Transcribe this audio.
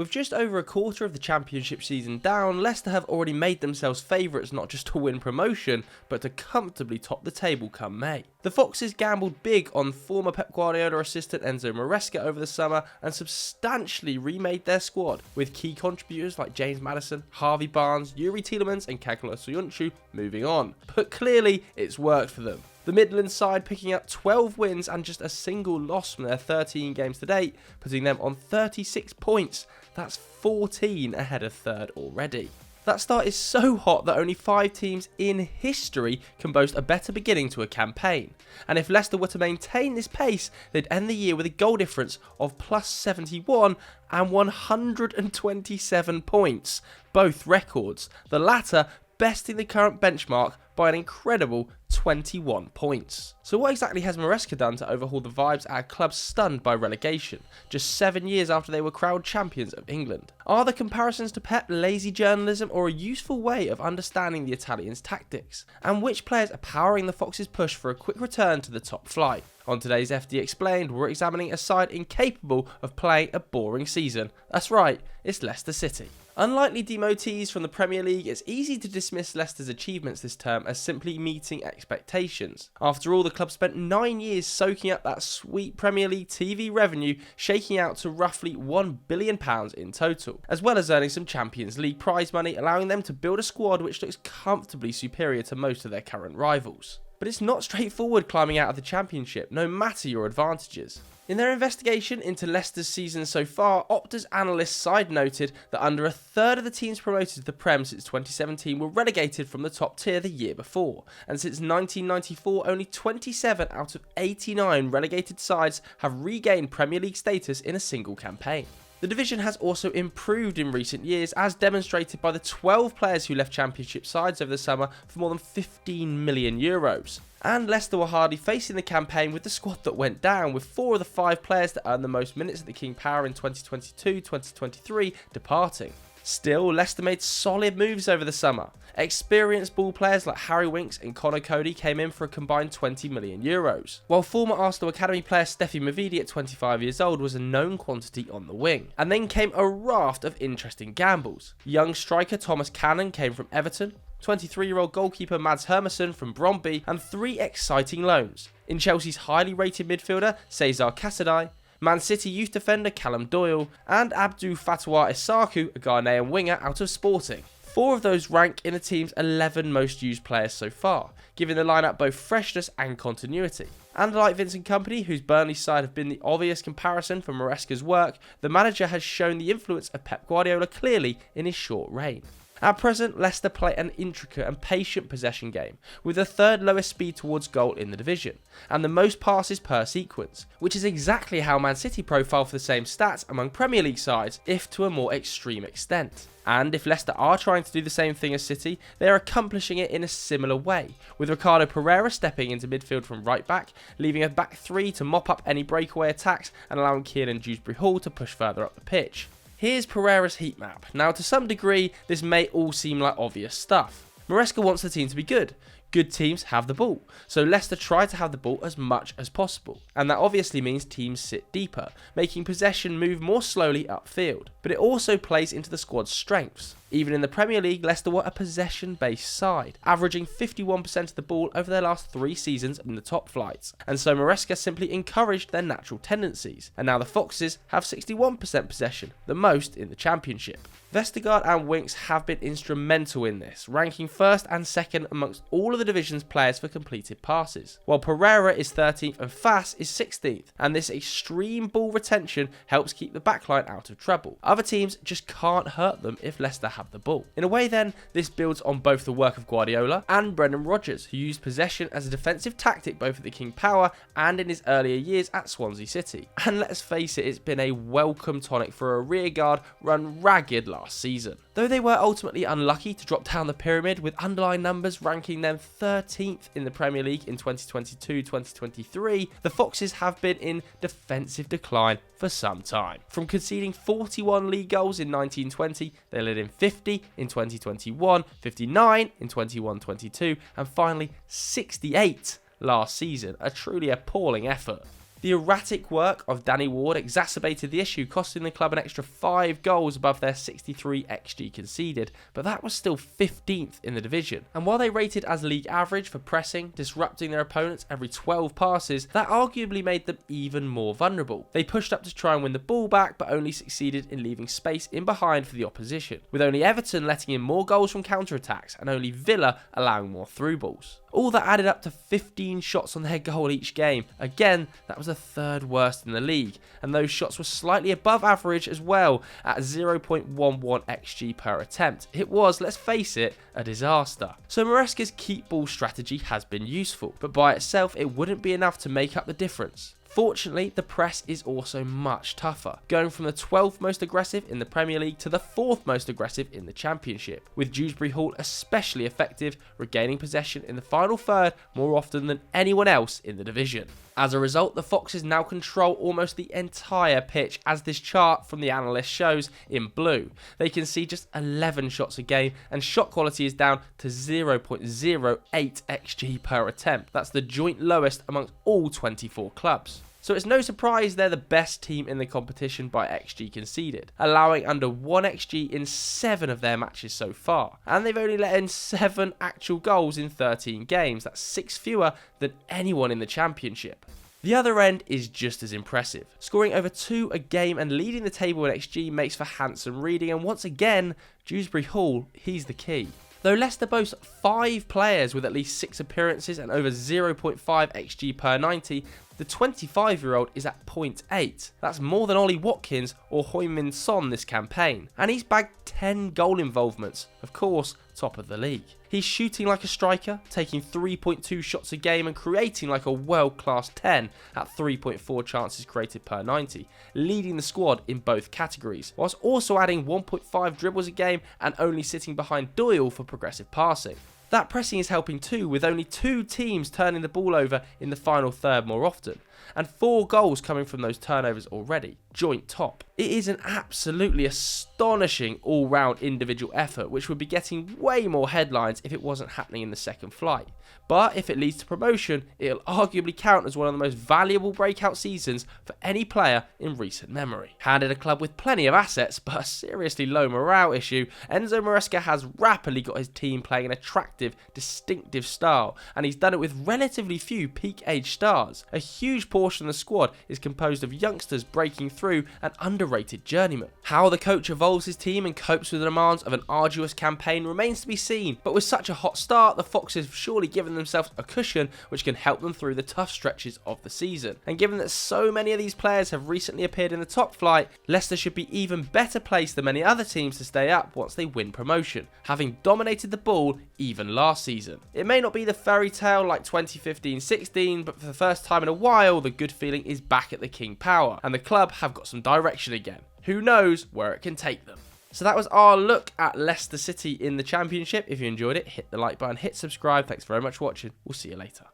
With just over a quarter of the championship season down, Leicester have already made themselves favourites not just to win promotion, but to comfortably top the table come May. The Foxes gambled big on former Pep Guardiola assistant Enzo Maresca over the summer and substantially remade their squad, with key contributors like James Maddison, Harvey Barnes, Youri Tielemans and Kekla Soyuncu moving on. But clearly it's worked for them. The Midlands side picking up 12 wins and just a single loss from their 13 games to date, putting them on 36 points. That's 14 ahead of third already. That start is so hot that only 5 teams in history can boast a better beginning to a campaign. And if Leicester were to maintain this pace, they'd end the year with a goal difference of plus 71 and 127 points. Both records, the latter besting the current benchmark by an incredible 21 points. So what exactly has Maresca done to overhaul the vibes at a club stunned by relegation, just 7 years after they were crowned champions of England? Are the comparisons to Pep lazy journalism or a useful way of understanding the Italians' tactics? And which players are powering the Foxes' push for a quick return to the top flight? On today's FD Explained, we're examining a side incapable of playing a boring season. That's right, it's Leicester City. Unlikely demotees from the Premier League, it's easy to dismiss Leicester's achievements this term as simply meeting expectations. After all, the club spent 9 years soaking up that sweet Premier League TV revenue, shaking out to roughly £1 billion in total, as well as earning some Champions League prize money, allowing them to build a squad which looks comfortably superior to most of their current rivals. But it's not straightforward climbing out of the Championship, no matter your advantages. In their investigation into Leicester's season so far, Opta's analyst side noted that under a third of the teams promoted to the Prem since 2017 were relegated from the top tier the year before, and since 1994 only 27 out of 89 relegated sides have regained Premier League status in a single campaign. The division has also improved in recent years, as demonstrated by the 12 players who left Championship sides over the summer for more than €15 million. And Leicester were hardly facing the campaign with the squad that went down, with 4 of the 5 players that earned the most minutes at the King Power in 2022-2023 departing. Still, Leicester made solid moves over the summer. Experienced ball players like Harry Winks and Conor Cody came in for a combined €20 million, while former Arsenal Academy player Steffi Mavidi at 25 years old was a known quantity on the wing. And then came a raft of interesting gambles. Young striker Thomas Cannon came from Everton, 23-year-old goalkeeper Mads Hermansson from Brøndby, and 3 exciting loans. In Chelsea's highly rated midfielder Cesar Casadei, Man City youth defender Callum Doyle, and Abdou Fatouha Issakou, a Ghanaian winger out of Sporting. 4 of those rank in the team's 11 most used players so far, giving the lineup both freshness and continuity. And like Vincent Kompany, whose Burnley side have been the obvious comparison for Maresca's work, the manager has shown the influence of Pep Guardiola clearly in his short reign. At present, Leicester play an intricate and patient possession game, with the 3rd lowest speed towards goal in the division, and the most passes per sequence, which is exactly how Man City profile for the same stats among Premier League sides, if to a more extreme extent. And if Leicester are trying to do the same thing as City, they are accomplishing it in a similar way, with Ricardo Pereira stepping into midfield from right back, leaving a back 3 to mop up any breakaway attacks and allowing Kieran Dewsbury-Hall to push further up the pitch. Here's Pereira's heat map. Now, to some degree, this may all seem like obvious stuff. Maresca wants the team to be good. Good teams have the ball, so Leicester try to have the ball as much as possible, and that obviously means teams sit deeper, making possession move more slowly upfield. But it also plays into the squad's strengths. Even in the Premier League, Leicester were a possession-based side, averaging 51% of the ball over their last 3 seasons in the top flights, and so Maresca simply encouraged their natural tendencies, and now the Foxes have 61% possession, the most in the Championship. Vestergaard and Winks have been instrumental in this, ranking 1st and 2nd amongst all of the division's players for completed passes, while Pereira is 13th and Fass is 16th, and this extreme ball retention helps keep the backline out of trouble. Other teams just can't hurt them if Leicester have the ball. In a way then, this builds on both the work of Guardiola and Brendan Rodgers, who used possession as a defensive tactic both at the King Power and in his earlier years at Swansea City. And let's face it, it's been a welcome tonic for a rearguard run ragged last season. Though they were ultimately unlucky to drop down the pyramid, with underlying numbers ranking them 13th in the Premier League in 2022-2023, the Foxes have been in defensive decline for some time. From conceding 41 league goals in 1920, they led in 50 in 2021, 59 in 21-22, and finally 68 last season, a truly appalling effort. The erratic work of Danny Ward exacerbated the issue, costing the club an extra 5 goals above their 63 XG conceded, but that was still 15th in the division. And while they rated as league average for pressing, disrupting their opponents every 12 passes, that arguably made them even more vulnerable. They pushed up to try and win the ball back, but only succeeded in leaving space in behind for the opposition, with only Everton letting in more goals from counter-attacks and only Villa allowing more through balls. All that added up to 15 shots on their goal each game. Again, that was the third worst in the league, and those shots were slightly above average as well at 0.11 XG per attempt. It was, let's face it, a disaster. So Maresca's keep ball strategy has been useful, but by itself it wouldn't be enough to make up the difference. Fortunately, the press is also much tougher, going from the 12th most aggressive in the Premier League to the 4th most aggressive in the Championship, with Dewsbury-Hall especially effective, regaining possession in the final third more often than anyone else in the division. As a result, the Foxes now control almost the entire pitch, as this chart from the analyst shows in blue. They can see just 11 shots a game, and shot quality is down to 0.08 XG per attempt. That's the joint lowest amongst all 24 clubs. So it's no surprise they're the best team in the competition by XG conceded, allowing under 1 XG in 7 of their matches so far. And they've only let in 7 actual goals in 13 games. That's 6 fewer than anyone in the Championship. The other end is just as impressive. Scoring over 2 a game and leading the table in XG makes for handsome reading, and once again, Dewsbury-Hall, he's the key. Though Leicester boasts 5 players with at least 6 appearances and over 0.5 XG per 90, the 25-year-old is at 0.8. That's more than Ollie Watkins or Heung-min Son this campaign. And he's bagged 10 goal involvements, of course, top of the league. He's shooting like a striker, taking 3.2 shots a game and creating like a world-class 10 at 3.4 chances created per 90, leading the squad in both categories, whilst also adding 1.5 dribbles a game and only sitting behind Doyle for progressive passing. That pressing is helping too, with only 2 teams turning the ball over in the final third more often, and 4 goals coming from those turnovers already, joint top. It is an absolutely astonishing all-round individual effort, which would be getting way more headlines if it wasn't happening in the second flight. But if it leads to promotion, it'll arguably count as one of the most valuable breakout seasons for any player in recent memory. Handed a club with plenty of assets, but a seriously low morale issue, Enzo Maresca has rapidly got his team playing an attractive, distinctive style, and he's done it with relatively few peak age stars. A huge portion of the squad is composed of youngsters breaking through and underrated journeymen. How the coach evolves his team and copes with the demands of an arduous campaign remains to be seen, but with such a hot start, the Foxes have surely given themselves a cushion which can help them through the tough stretches of the season. And given that so many of these players have recently appeared in the top flight, Leicester should be even better placed than many other teams to stay up once they win promotion, having dominated the ball even last season. It may not be the fairy tale like 2015-16, but for the first time in a while, the good feeling is back at the King Power, and the club have got some direction again. Who knows where it can take them? So that was our look at Leicester City in the Championship. If you enjoyed it, hit the like button, hit subscribe. Thanks very much for watching. We'll see you later.